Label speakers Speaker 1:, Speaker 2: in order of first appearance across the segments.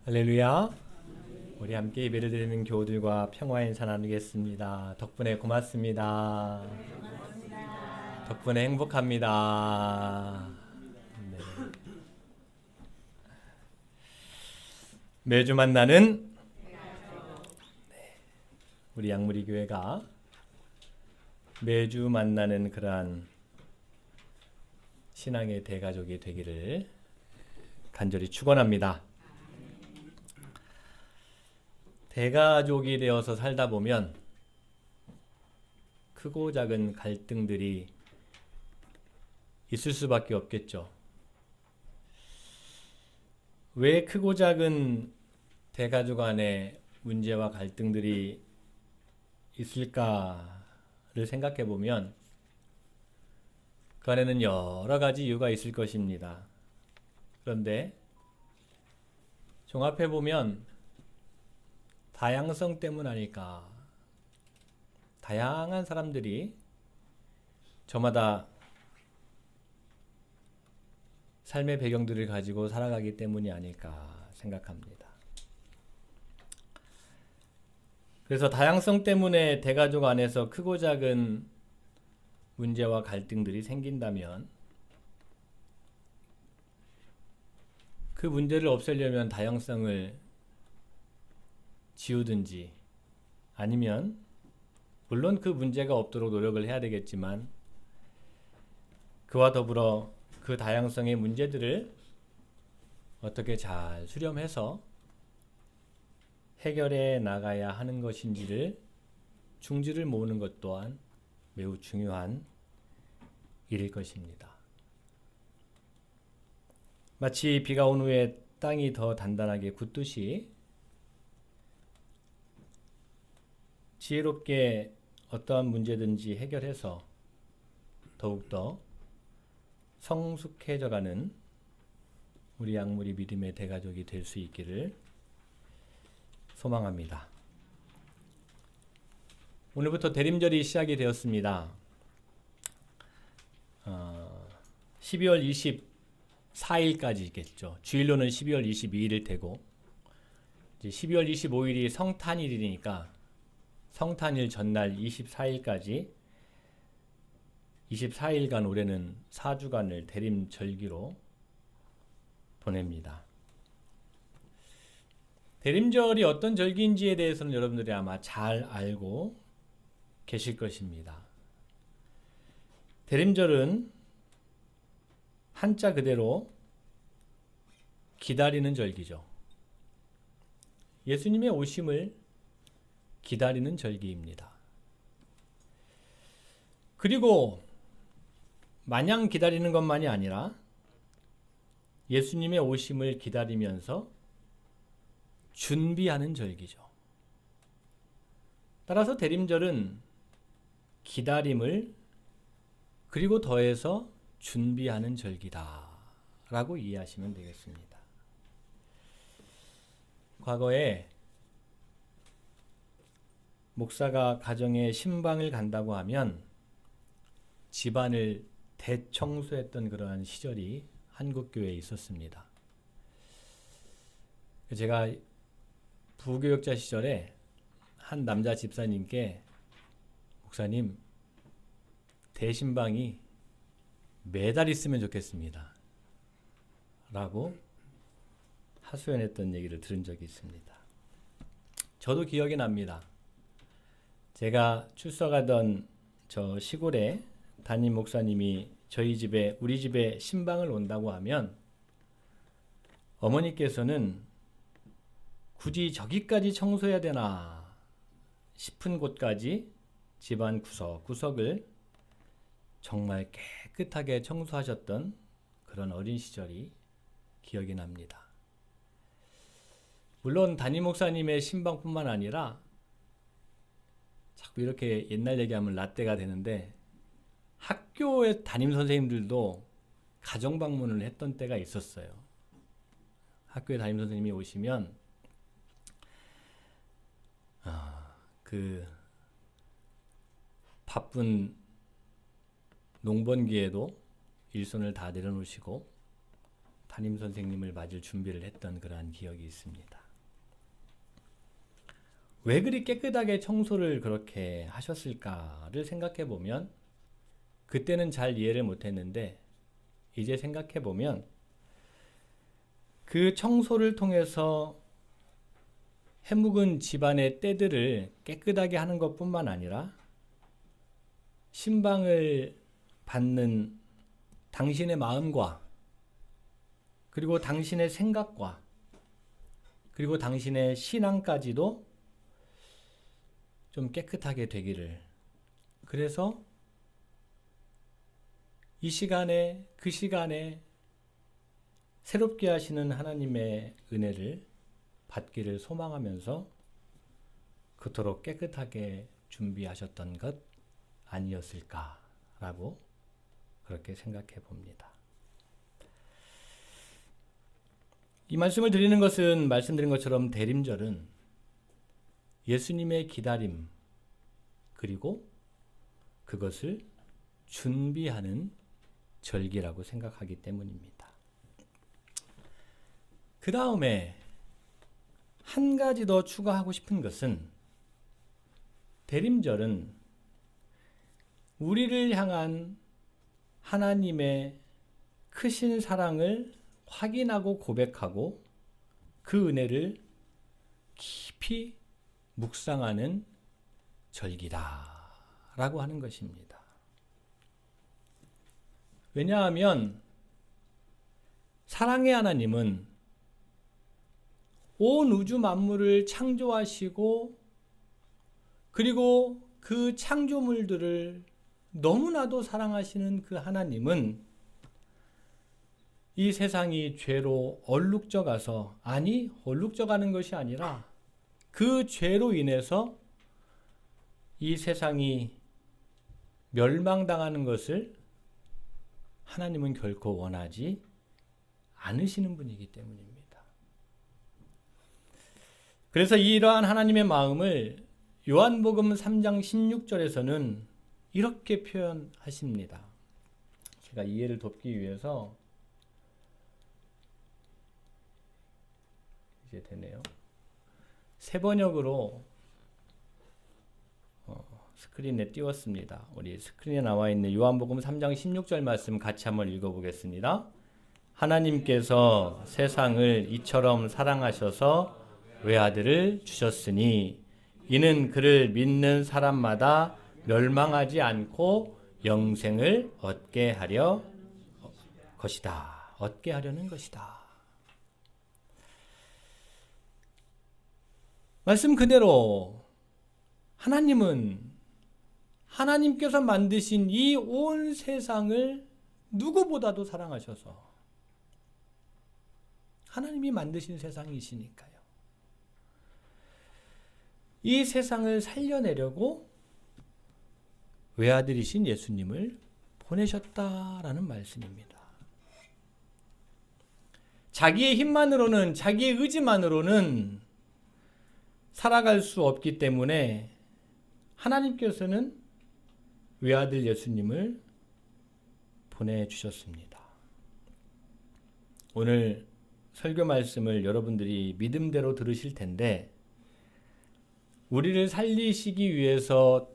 Speaker 1: 할렐루야. 우리 함께 예배를 드리는 교우들과 평화의 인사 나누겠습니다. 덕분에 고맙습니다. 덕분에 행복합니다. 네. 매주 만나는 우리 양무리 교회가 매주 만나는 그러한 신앙의 대가족이 되기를 간절히 축원합니다. 대가족이 되어서 살다 보면 크고 작은 갈등들이 있을 수밖에 없겠죠. 왜 크고 작은 대가족 안에 문제와 갈등들이 있을까를 생각해 보면 그 안에는 여러 가지 이유가 있을 것입니다. 그런데 종합해 보면 다양성 때문 아닐까. 다양한 사람들이 저마다 삶의 배경들을 가지고 살아가기 때문이 아닐까 생각합니다. 그래서 다양성 때문에 대가족 안에서 크고 작은 문제와 갈등들이 생긴다면 그 문제를 없애려면 다양성을 지우든지 아니면 물론 그 문제가 없도록 노력을 해야 되겠지만 그와 더불어 그 다양성의 문제들을 어떻게 잘 수렴해서 해결해 나가야 하는 것인지를 중지를 모으는 것 또한 매우 중요한 일일 것입니다. 마치 비가 온 후에 땅이 더 단단하게 굳듯이 지혜롭게 어떠한 문제든지 해결해서 더욱더 성숙해져가는 우리 양무리 믿음의 대가족이 될 수 있기를 소망합니다. 오늘부터 대림절이 시작이 되었습니다. 12월 24일까지겠죠. 주일로는 12월 22일일 테고 이제 12월 25일이 성탄일이니까 성탄일 전날 24일까지 24일간 올해는 4주간을 대림절기로 보냅니다. 대림절이 어떤 절기인지에 대해서는 여러분들이 아마 잘 알고 계실 것입니다. 대림절은 한자 그대로 기다리는 절기죠. 예수님의 오심을 기다리는 절기입니다. 그리고 마냥 기다리는 것만이 아니라 예수님의 오심을 기다리면서 준비하는 절기죠. 따라서 대림절은 기다림을 그리고 더해서 준비하는 절기다라고 이해하시면 되겠습니다. 과거에 목사가 가정에 신방을 간다고 하면 집안을 대청소했던 그러한 시절이 한국교회에 있었습니다. 제가 부교육자 시절에 한 남자 집사님께 목사님 대신방이 매달 있으면 좋겠습니다 라고 하소연했던 얘기를 들은 적이 있습니다. 저도 기억이 납니다. 제가 출석하던 저 시골에 담임 목사님이 우리 집에 신방을 온다고 하면 어머니께서는 굳이 저기까지 청소해야 되나 싶은 곳까지 집안 구석구석을 정말 깨끗하게 청소하셨던 그런 어린 시절이 기억이 납니다. 물론 담임 목사님의 신방뿐만 아니라 자꾸 이렇게 옛날 얘기하면 라떼가 되는데 학교의 담임 선생님들도 가정 방문을 했던 때가 있었어요. 학교에 담임 선생님이 오시면 그 바쁜 농번기에도 일손을 다 내려놓으시고 담임 선생님을 맞을 준비를 했던 그러한 기억이 있습니다. 왜 그리 깨끗하게 청소를 그렇게 하셨을까를 생각해 보면 그때는 잘 이해를 못했는데 이제 생각해 보면 그 청소를 통해서 해묵은 집안의 때들을 깨끗하게 하는 것뿐만 아니라 신방을 받는 당신의 마음과 그리고 당신의 생각과 그리고 당신의 신앙까지도 좀 깨끗하게 되기를, 그래서 이 시간에 그 시간에 새롭게 하시는 하나님의 은혜를 받기를 소망하면서 그토록 깨끗하게 준비하셨던 것 아니었을까라고 그렇게 생각해 봅니다. 이 말씀을 드리는 것은 말씀드린 것처럼 대림절은 예수님의 기다림 그리고 그것을 준비하는 절기라고 생각하기 때문입니다. 그 다음에 한 가지 더 추가하고 싶은 것은 대림절은 우리를 향한 하나님의 크신 사랑을 확인하고 고백하고 그 은혜를 깊이 묵상하는 절기다라고 하는 것입니다. 왜냐하면 사랑의 하나님은 온 우주 만물을 창조하시고 그리고 그 창조물들을 너무나도 사랑하시는 그 하나님은 이 세상이 죄로 얼룩져가서, 아니 얼룩져가는 것이 아니라 그 죄로 인해서 이 세상이 멸망당하는 것을 하나님은 결코 원하지 않으시는 분이기 때문입니다. 그래서 이러한 하나님의 마음을 요한복음 3장 16절에서는 이렇게 표현하십니다. 제가 이해를 돕기 위해서 이제 되네요. 새 번역으로 스크린에 띄웠습니다. 우리 스크린에 나와 있는 요한복음 3장 16절 말씀 같이 한번 읽어보겠습니다. 하나님께서 세상을 이처럼 사랑하셔서 외아들을 주셨으니 이는 그를 믿는 사람마다 멸망하지 않고 영생을 얻게 하려 것이다. 얻게 하려는 것이다. 말씀 그대로 하나님께서 만드신 이 온 세상을 누구보다도 사랑하셔서, 하나님이 만드신 세상이시니까요, 이 세상을 살려내려고 외아들이신 예수님을 보내셨다라는 말씀입니다. 자기의 힘만으로는, 자기의 의지만으로는 살아갈 수 없기 때문에 하나님께서는 외아들 예수님을 보내주셨습니다. 오늘 설교 말씀을 여러분들이 믿음대로 들으실 텐데, 우리를 살리시기 위해서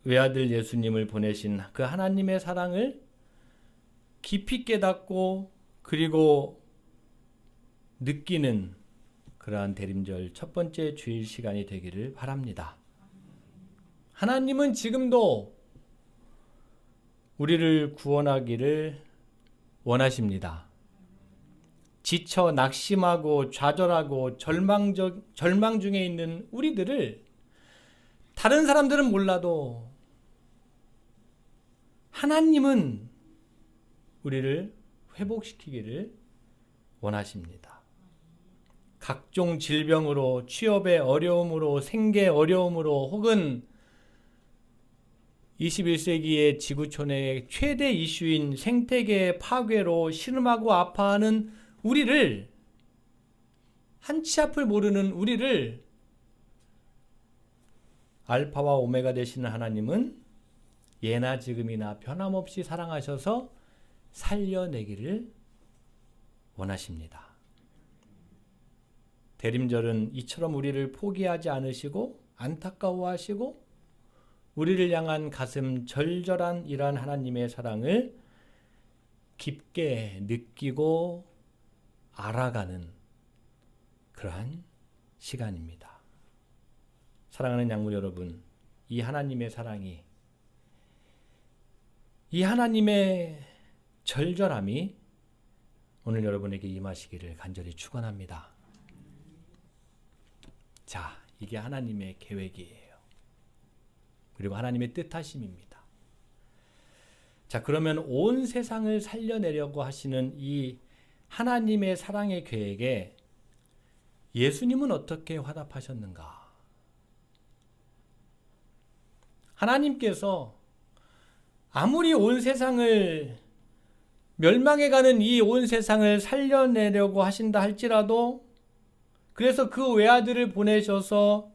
Speaker 1: 외아들 예수님을 보내신 그 하나님의 사랑을 깊이 깨닫고 그리고 느끼는 그러한 대림절 첫 번째 주일 시간이 되기를 바랍니다. 하나님은 지금도 우리를 구원하기를 원하십니다. 지쳐 낙심하고 좌절하고 절망 중에 있는 우리들을, 다른 사람들은 몰라도 하나님은 우리를 회복시키기를 원하십니다. 각종 질병으로, 취업의 어려움으로, 생계 어려움으로, 혹은 21세기의 지구촌의 최대 이슈인 생태계 파괴로 신음하고 아파하는 우리를, 한치 앞을 모르는 우리를 알파와 오메가 되시는 하나님은 예나 지금이나 변함없이 사랑하셔서 살려내기를 원하십니다. 대림절은 이처럼 우리를 포기하지 않으시고 안타까워하시고 우리를 향한 가슴 절절한 이러한 하나님의 사랑을 깊게 느끼고 알아가는 그러한 시간입니다. 사랑하는 양물 여러분, 이 하나님의 사랑이, 이 하나님의 절절함이 오늘 여러분에게 임하시기를 간절히 축원합니다. 자, 이게 하나님의 계획이에요. 그리고 하나님의 뜻하심입니다. 자, 그러면 온 세상을 살려내려고 하시는 이 하나님의 사랑의 계획에 예수님은 어떻게 화답하셨는가? 하나님께서 아무리 온 세상을 멸망해가는 이 온 세상을 살려내려고 하신다 할지라도, 그래서 그 외아들을 보내셔서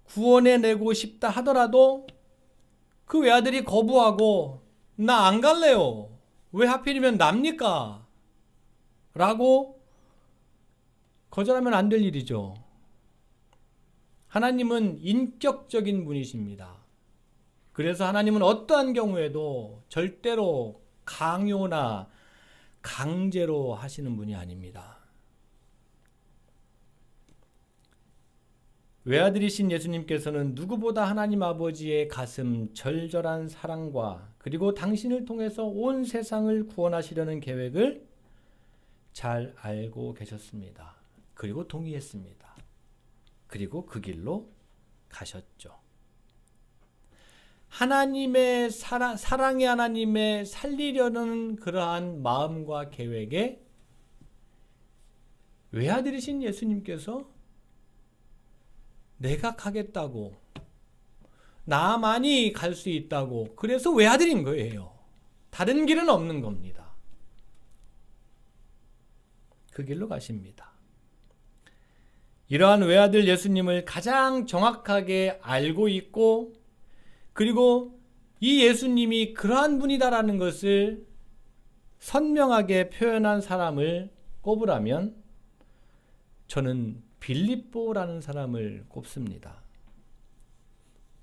Speaker 1: 구원해내고 싶다 하더라도 그 외아들이 거부하고 나 안 갈래요. 왜 하필이면 납니까? 라고 거절하면 안 될 일이죠. 하나님은 인격적인 분이십니다. 그래서 하나님은 어떠한 경우에도 절대로 강요나 강제로 하시는 분이 아닙니다. 외아들이신 예수님께서는 누구보다 하나님 아버지의 가슴 절절한 사랑과 그리고 당신을 통해서 온 세상을 구원하시려는 계획을 잘 알고 계셨습니다. 그리고 동의했습니다. 그리고 그 길로 가셨죠. 하나님의 사랑의 하나님의 살리려는 그러한 마음과 계획에 외아들이신 예수님께서 내가 가겠다고, 나만이 갈 수 있다고, 그래서 외아들인 거예요. 다른 길은 없는 겁니다. 그 길로 가십니다. 이러한 외아들 예수님을 가장 정확하게 알고 있고, 그리고 이 예수님이 그러한 분이다라는 것을 선명하게 표현한 사람을 꼽으라면 저는 빌립보라는 사람을 꼽습니다.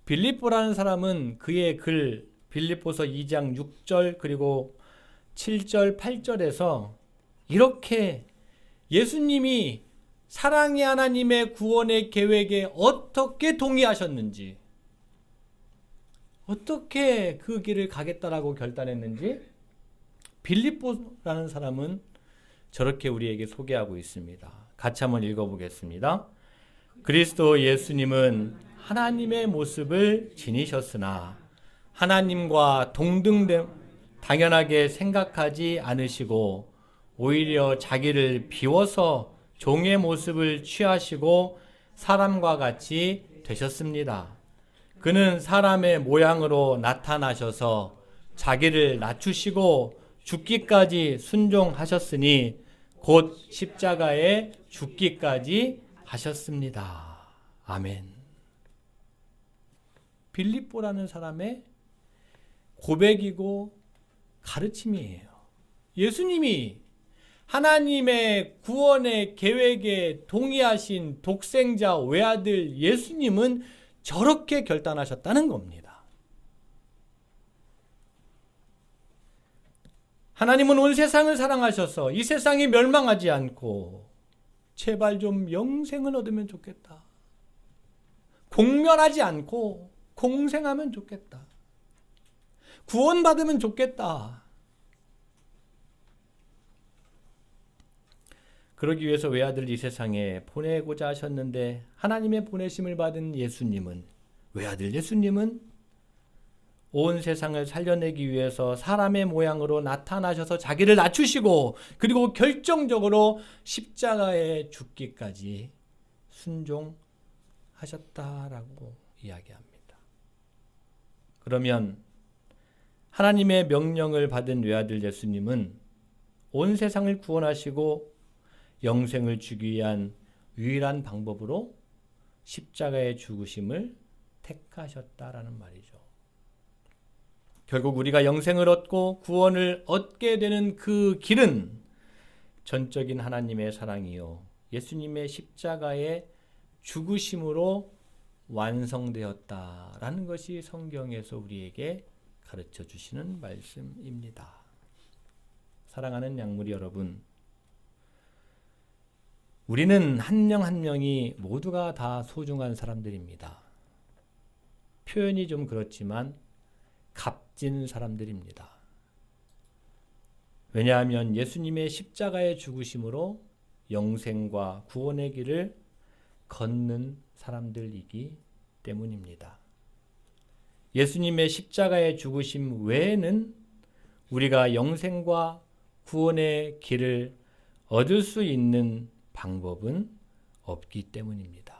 Speaker 1: 빌립보라는 사람은 그의 글 빌립보서 2장 6절 그리고 7절 8절에서 이렇게 예수님이 사랑의 하나님의 구원의 계획에 어떻게 동의하셨는지, 어떻게 그 길을 가겠다라고 결단했는지 빌립보라는 사람은 저렇게 우리에게 소개하고 있습니다. 같이 한번 읽어보겠습니다. 그리스도 예수님은 하나님의 모습을 지니셨으나 하나님과 당연하게 생각하지 않으시고 오히려 자기를 비워서 종의 모습을 취하시고 사람과 같이 되셨습니다. 그는 사람의 모양으로 나타나셔서 자기를 낮추시고 죽기까지 순종하셨으니 곧 십자가에 죽기까지 하셨습니다. 아멘. 빌립보라는 사람의 고백이고 가르침이에요. 예수님이 하나님의 구원의 계획에 동의하신 독생자 외아들 예수님은 저렇게 결단하셨다는 겁니다. 하나님은 온 세상을 사랑하셔서 이 세상이 멸망하지 않고 제발 좀 영생을 얻으면 좋겠다. 공멸하지 않고 공생하면 좋겠다. 구원받으면 좋겠다. 그러기 위해서 외아들 이 세상에 보내고자 하셨는데 하나님의 보내심을 받은 예수님은, 외아들 예수님은 온 세상을 살려내기 위해서 사람의 모양으로 나타나셔서 자기를 낮추시고 그리고 결정적으로 십자가에 죽기까지 순종하셨다라고 이야기합니다. 그러면 하나님의 명령을 받은 외아들 예수님은 온 세상을 구원하시고 영생을 주기 위한 유일한 방법으로 십자가의 죽으심을 택하셨다라는 말이죠. 결국 우리가 영생을 얻고 구원을 얻게 되는 그 길은 전적인 하나님의 사랑이요 예수님의 십자가의 죽으심으로 완성되었다라는 것이 성경에서 우리에게 가르쳐 주시는 말씀입니다. 사랑하는 양무리 여러분, 우리는 한 명 한 명이 모두가 다 소중한 사람들입니다. 표현이 좀 그렇지만 값진 사람들입니다. 왜냐하면 예수님의 십자가의 죽으심으로 영생과 구원의 길을 걷는 사람들이기 때문입니다. 예수님의 십자가의 죽으심 외에는 우리가 영생과 구원의 길을 얻을 수 있는 방법은 없기 때문입니다.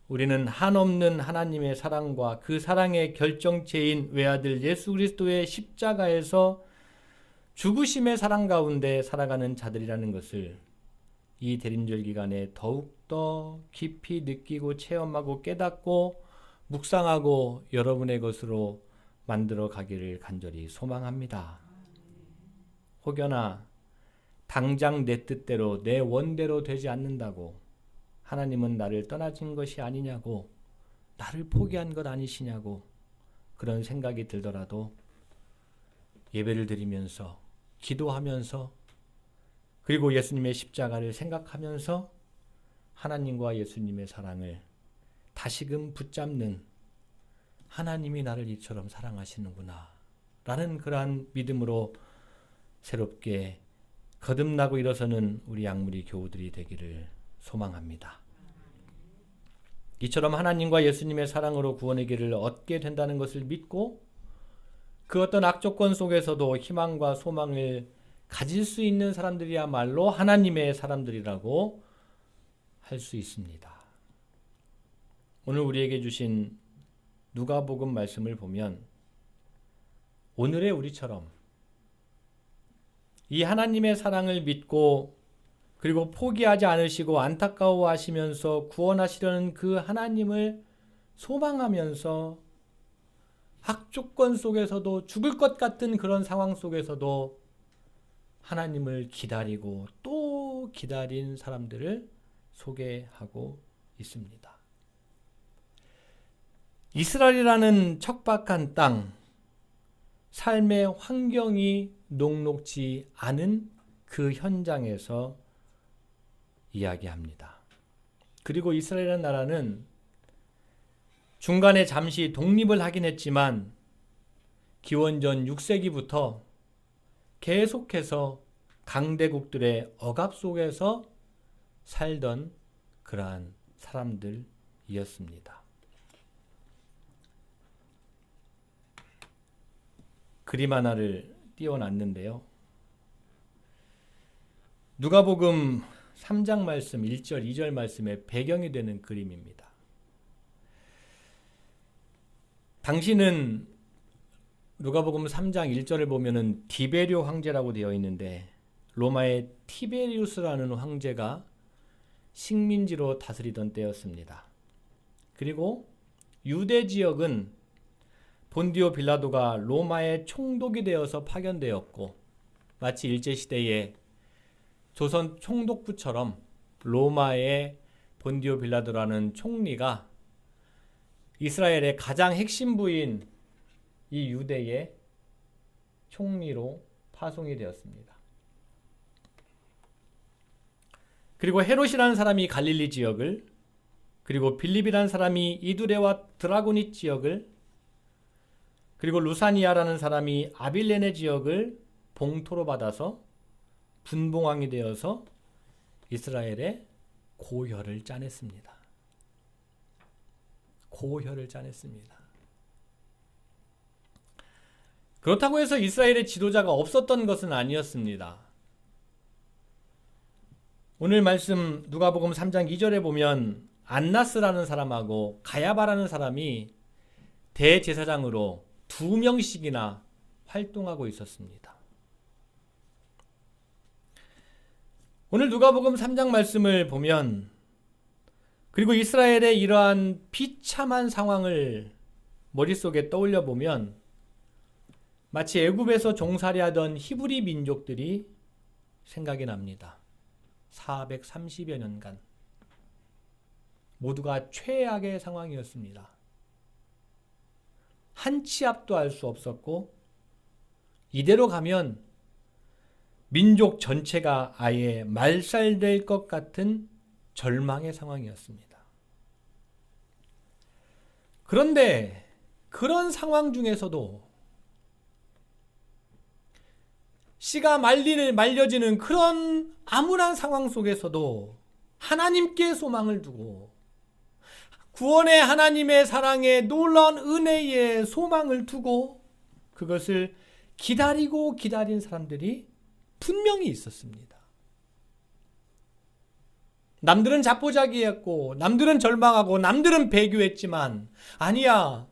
Speaker 1: 우리는 한없는 하나님의 사랑과 그 사랑의 결정체인 외아들 예수 그리스도의 십자가에서 죽으심의 사랑 가운데 살아가는 자들이라는 것을 이 대림절 기간에 더욱더 깊이 느끼고 체험하고 깨닫고 묵상하고 여러분의 것으로 만들어 가기를 간절히 소망합니다. 혹여나 당장 내 뜻대로 내 원대로 되지 않는다고 하나님은 나를 떠나신 것이 아니냐고, 나를 포기한 것 아니시냐고 그런 생각이 들더라도 예배를 드리면서 기도하면서 그리고 예수님의 십자가를 생각하면서 하나님과 예수님의 사랑을 다시금 붙잡는, 하나님이 나를 이처럼 사랑하시는구나 라는 그러한 믿음으로 새롭게 거듭나고 일어서는 우리 양무리 교우들이 되기를 소망합니다. 이처럼 하나님과 예수님의 사랑으로 구원의 길을 얻게 된다는 것을 믿고 그 어떤 악조건 속에서도 희망과 소망을 가질 수 있는 사람들이야말로 하나님의 사람들이라고 할 수 있습니다. 오늘 우리에게 주신 누가복음 말씀을 보면 오늘의 우리처럼 이 하나님의 사랑을 믿고 그리고 포기하지 않으시고 안타까워하시면서 구원하시려는 그 하나님을 소망하면서 악조건 속에서도 죽을 것 같은 그런 상황 속에서도 하나님을 기다리고 또 기다린 사람들을 소개하고 있습니다. 이스라엘이라는 척박한 땅, 삶의 환경이 녹록지 않은 그 현장에서 이야기합니다. 그리고 이스라엘이라는 나라는 중간에 잠시 독립을 하긴 했지만 기원전 6세기부터 계속해서 강대국들의 억압 속에서 살던 그러한 사람들이었습니다. 그림 하나를 띄워놨는데요. 누가복음 3장 말씀 1절 2절 말씀의 배경이 되는 그림입니다. 당시는 누가복음 3장 1절을 보면은 디베리오 황제라고 되어 있는데 로마의 티베리우스라는 황제가 식민지로 다스리던 때였습니다. 그리고 유대 지역은 본디오 빌라도가 로마의 총독이 되어서 파견되었고 마치 일제시대의 조선 총독부처럼 로마의 본디오 빌라도라는 총리가 이스라엘의 가장 핵심부인 이 유대의 총리로 파송이 되었습니다. 그리고 헤롯이라는 사람이 갈릴리 지역을, 그리고 빌립이라는 사람이 이두레와 드라고니 지역을, 그리고 루사니아라는 사람이 아빌레네 지역을 봉토로 받아서 분봉왕이 되어서 이스라엘의 고혈을 짜냈습니다. 고혈을 짜냈습니다. 그렇다고 해서 이스라엘의 지도자가 없었던 것은 아니었습니다. 오늘 말씀 누가복음 3장 2절에 보면 안나스라는 사람하고 가야바라는 사람이 대제사장으로 2명씩이나 활동하고 있었습니다. 오늘 누가복음 3장 말씀을 보면 그리고 이스라엘의 이러한 비참한 상황을 머릿속에 떠올려 보면 마치 애굽에서 종살이하던 히브리 민족들이 생각이 납니다. 430여 년간 모두가 최악의 상황이었습니다. 한 치 앞도 알 수 없었고 이대로 가면 민족 전체가 아예 말살될 것 같은 절망의 상황이었습니다. 그런데 그런 상황 중에서도 씨가 말려지는 그런 암울한 상황 속에서도 하나님께 소망을 두고 구원의 하나님의 사랑에 놀라운 은혜에 소망을 두고 그것을 기다리고 기다린 사람들이 분명히 있었습니다. 남들은 자포자기했고 남들은 절망하고 남들은 배교했지만 아니야.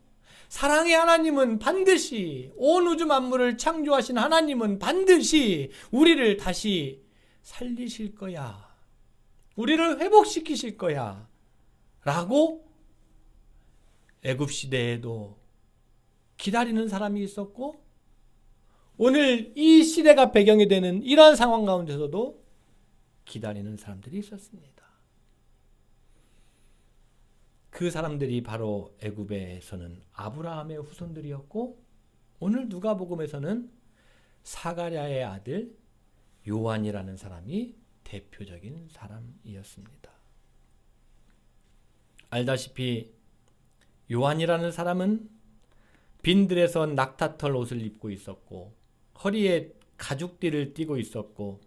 Speaker 1: 사랑의 하나님은 반드시 온 우주 만물을 창조하신 하나님은 반드시 우리를 다시 살리실 거야. 우리를 회복시키실 거야. 라고 애굽 시대에도 기다리는 사람이 있었고 오늘 이 시대가 배경이 되는 이러한 상황 가운데서도 기다리는 사람들이 있었습니다. 그 사람들이 바로 애굽에서는 아브라함의 후손들이었고 오늘 누가복음에서는 사가랴의 아들 요한이라는 사람이 대표적인 사람이었습니다. 알다시피 요한이라는 사람은 빈들에서 낙타털 옷을 입고 있었고 허리에 가죽띠를 띠고 있었고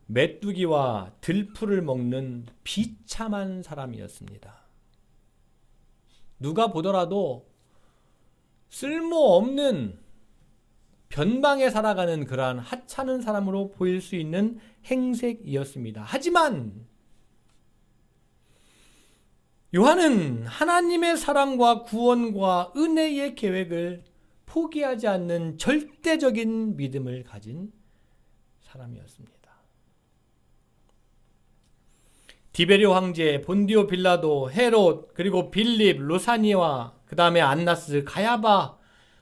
Speaker 1: 메뚜기와 들풀을 먹는 비참한 사람이었습니다. 누가 보더라도 쓸모없는 변방에 살아가는 그러한 하찮은 사람으로 보일 수 있는 행색이었습니다. 하지만 요한은 하나님의 사랑과 구원과 은혜의 계획을 포기하지 않는 절대적인 믿음을 가진 사람이었습니다. 디베리오 황제, 본디오 빌라도, 헤롯, 그리고 빌립, 루사니와 그 다음에 안나스, 가야바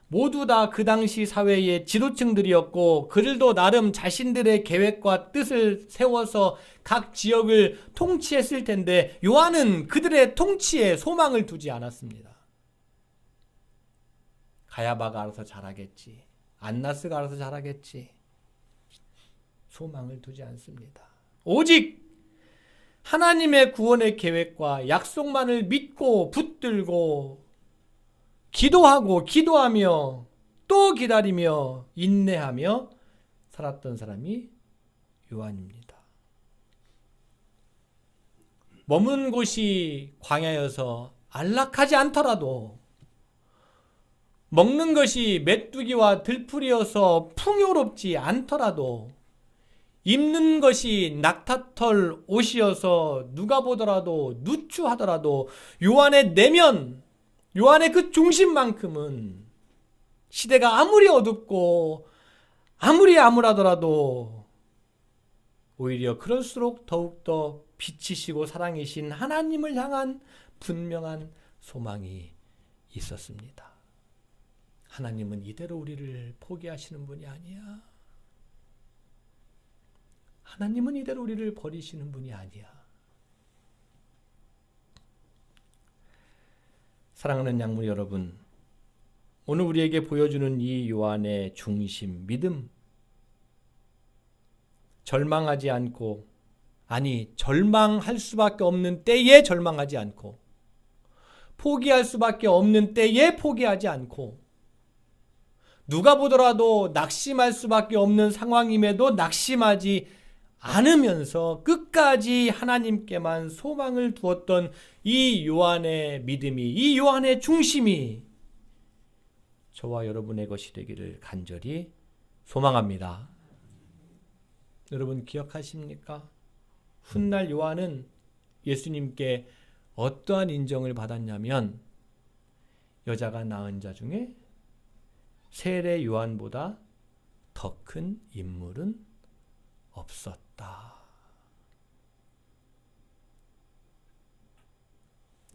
Speaker 1: 모두 다 그 당시 사회의 지도층들이었고 그들도 나름 자신들의 계획과 뜻을 세워서 각 지역을 통치했을 텐데 요한은 그들의 통치에 소망을 두지 않았습니다. 가야바가 알아서 잘하겠지. 안나스가 알아서 잘하겠지. 소망을 두지 않습니다. 오직 하나님의 구원의 계획과 약속만을 믿고 붙들고 기도하고 기도하며 또 기다리며 인내하며 살았던 사람이 요한입니다. 머문 곳이 광야여서 안락하지 않더라도 먹는 것이 메뚜기와 들풀이어서 풍요롭지 않더라도 입는 것이 낙타털 옷이어서 누가 보더라도 누추하더라도 요한의 내면, 요한의 그 중심만큼은 시대가 아무리 어둡고 아무리 암울하더라도 오히려 그럴수록 더욱더 빛이시고 사랑이신 하나님을 향한 분명한 소망이 있었습니다. 하나님은 이대로 우리를 포기하시는 분이 아니야. 하나님은 이대로 우리를 버리시는 분이 아니야. 사랑하는 양무 여러분, 오늘 우리에게 보여주는 이 요한의 중심, 믿음, 절망하지 않고, 아니 절망할 수밖에 없는 때에 절망하지 않고, 포기할 수밖에 없는 때에 포기하지 않고, 누가 보더라도 낙심할 수밖에 없는 상황임에도 낙심하지 않으면서 끝까지 하나님께만 소망을 두었던 이 요한의 믿음이, 이 요한의 중심이 저와 여러분의 것이 되기를 간절히 소망합니다. 여러분 기억하십니까? 훗날 요한은 예수님께 어떠한 인정을 받았냐면 여자가 낳은 자 중에 세례 요한보다 더 큰 인물은 없었다.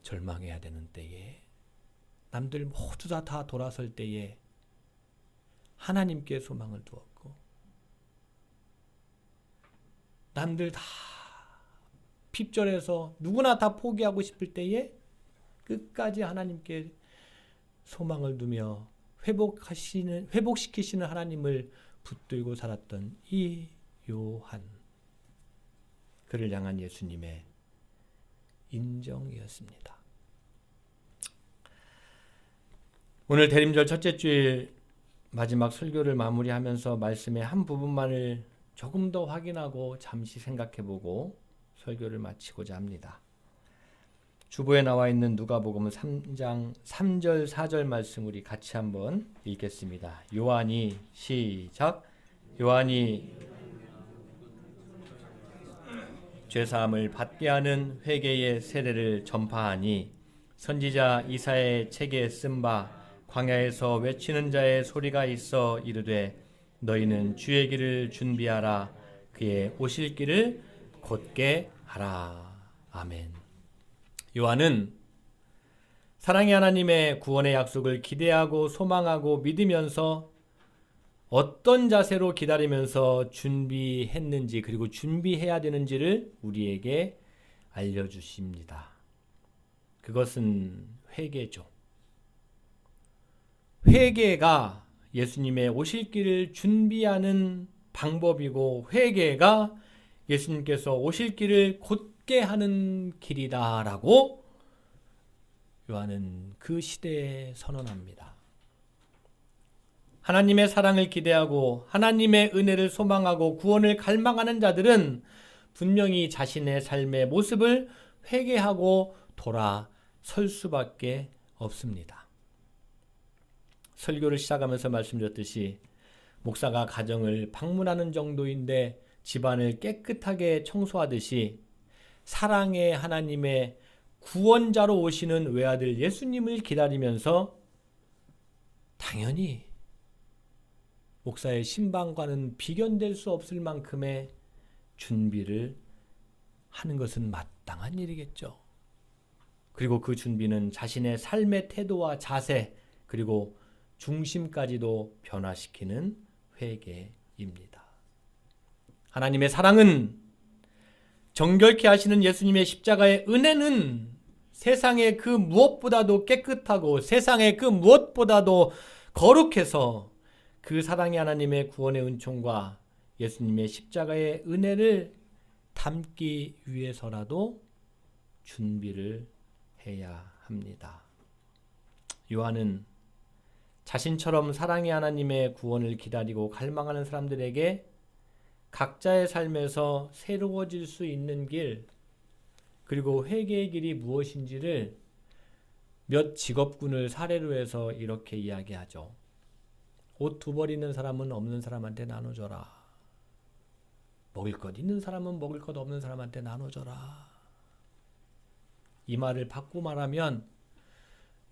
Speaker 1: 절망해야 되는 때에, 남들 모두 다 돌아설 때에 하나님께 소망을 두었고 남들 다 핍절해서 누구나 다 포기하고 싶을 때에 끝까지 하나님께 소망을 두며 회복시키시는 하나님을 붙들고 살았던 이 요한, 그를 향한 예수님의 인정이었습니다. 오늘 대림절 첫째 주일 마지막 설교를 마무리하면서 말씀의 한 부분만을 조금 더 확인하고 잠시 생각해보고 설교를 마치고자 합니다. 주보에 나와 있는 누가복음 3장 3절 4절 말씀 우리 같이 한번 읽겠습니다. 요한이 시작. 요한이 죄사함을 받게 하는 회개의 세례를 전파하니 선지자 이사야의 책에 쓴 바 광야에서 외치는 자의 소리가 있어 이르되 너희는 주의 길을 준비하라 그의 오실 길을 곧게 하라. 아멘. 요한은 사랑의 하나님의 구원의 약속을 기대하고 소망하고 믿으면서 어떤 자세로 기다리면서 준비했는지 그리고 준비해야 되는지를 우리에게 알려주십니다. 그것은 회개죠. 회개가 예수님의 오실 길을 준비하는 방법이고 회개가 예수님께서 오실 길을 곧게 하는 길이다라고 요한은 그 시대에 선언합니다. 하나님의 사랑을 기대하고 하나님의 은혜를 소망하고 구원을 갈망하는 자들은 분명히 자신의 삶의 모습을 회개하고 돌아설 수밖에 없습니다. 설교를 시작하면서 말씀드렸듯이 목사가 가정을 방문하는 정도인데 집안을 깨끗하게 청소하듯이 사랑의 하나님의 구원자로 오시는 외아들 예수님을 기다리면서 당연히 목사의 신방과는 비견될 수 없을 만큼의 준비를 하는 것은 마땅한 일이겠죠. 그리고 그 준비는 자신의 삶의 태도와 자세 그리고 중심까지도 변화시키는 회개입니다. 하나님의 사랑은 정결케 하시는 예수님의 십자가의 은혜는 세상의 그 무엇보다도 깨끗하고 세상의 그 무엇보다도 거룩해서 그 사랑의 하나님의 구원의 은총과 예수님의 십자가의 은혜를 담기 위해서라도 준비를 해야 합니다. 요한은 자신처럼 사랑의 하나님의 구원을 기다리고 갈망하는 사람들에게 각자의 삶에서 새로워질 수 있는 길 그리고 회개의 길이 무엇인지를 몇 직업군을 사례로 해서 이렇게 이야기하죠. 옷 2벌 있는 사람은 없는 사람한테 나눠줘라. 먹을 것 있는 사람은 먹을 것 없는 사람한테 나눠줘라. 이 말을 바꾸고 말하면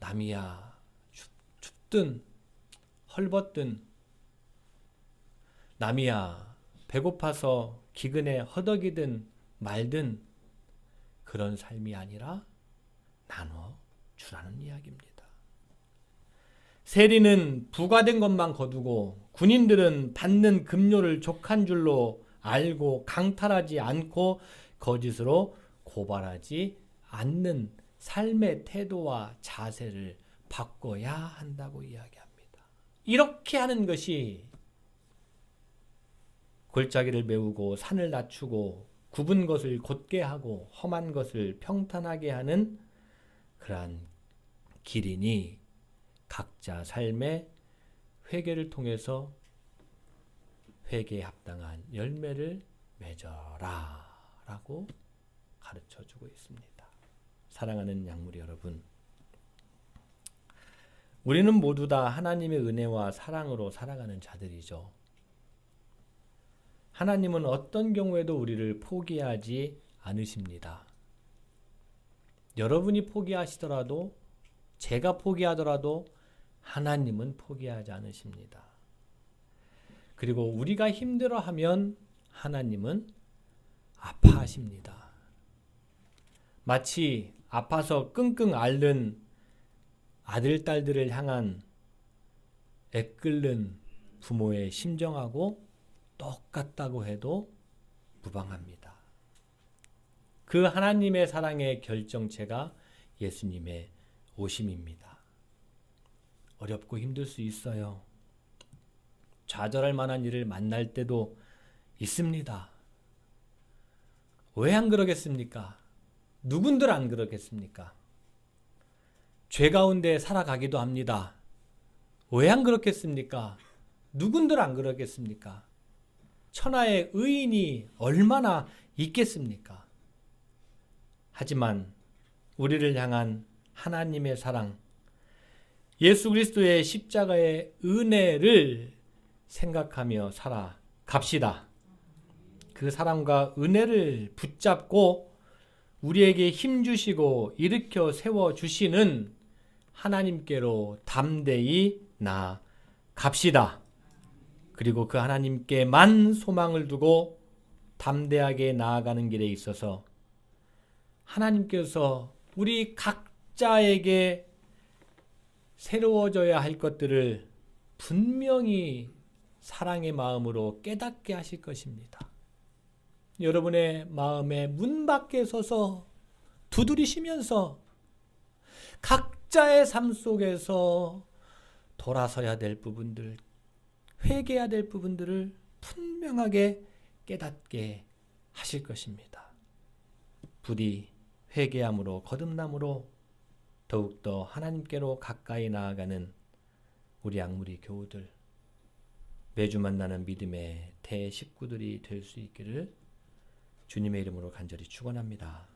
Speaker 1: 남이야 춥든 헐벗든 남이야 배고파서 기근에 허덕이든 말든 그런 삶이 아니라 나눠주라는 이야기입니다. 세리는 부과된 것만 거두고 군인들은 받는 급료를 족한 줄로 알고 강탈하지 않고 거짓으로 고발하지 않는 삶의 태도와 자세를 바꿔야 한다고 이야기합니다. 이렇게 하는 것이 골짜기를 메우고 산을 낮추고 굽은 것을 곧게 하고 험한 것을 평탄하게 하는 그러한 길이니 각자 삶의 회개를 통해서 회개에 합당한 열매를 맺어라 라고 가르쳐주고 있습니다. 사랑하는 양무리 여러분, 우리는 모두 다 하나님의 은혜와 사랑으로 살아가는 자들이죠. 하나님은 어떤 경우에도 우리를 포기하지 않으십니다. 여러분이 포기하시더라도 제가 포기하더라도 하나님은 포기하지 않으십니다. 그리고 우리가 힘들어하면 하나님은 아파하십니다. 마치 아파서 끙끙 앓는 아들, 딸들을 향한 애끓는 부모의 심정하고 똑같다고 해도 무방합니다. 그 하나님의 사랑의 결정체가 예수님의 오심입니다. 어렵고 힘들 수 있어요. 좌절할 만한 일을 만날 때도 있습니다. 왜 안 그러겠습니까? 누군들 안 그러겠습니까? 죄 가운데 살아가기도 합니다. 왜 안 그렇겠습니까? 누군들 안 그러겠습니까? 천하의 의인이 얼마나 있겠습니까? 하지만 우리를 향한 하나님의 사랑, 예수 그리스도의 십자가의 은혜를 생각하며 살아갑시다. 그 사랑과 은혜를 붙잡고 우리에게 힘주시고 일으켜 세워주시는 하나님께로 담대히 나아갑시다. 그리고 그 하나님께만 소망을 두고 담대하게 나아가는 길에 있어서 하나님께서 우리 각자에게 새로워져야 할 것들을 분명히 사랑의 마음으로 깨닫게 하실 것입니다. 여러분의 마음의 문 밖에 서서 두드리시면서 각자의 삶 속에서 돌아서야 될 부분들, 회개해야 될 부분들을 분명하게 깨닫게 하실 것입니다. 부디 회개함으로 거듭남으로 더욱더 하나님께로 가까이 나아가는 우리 양무리 교우들, 매주 만나는 믿음의 대식구들이 될 수 있기를 주님의 이름으로 간절히 축원합니다.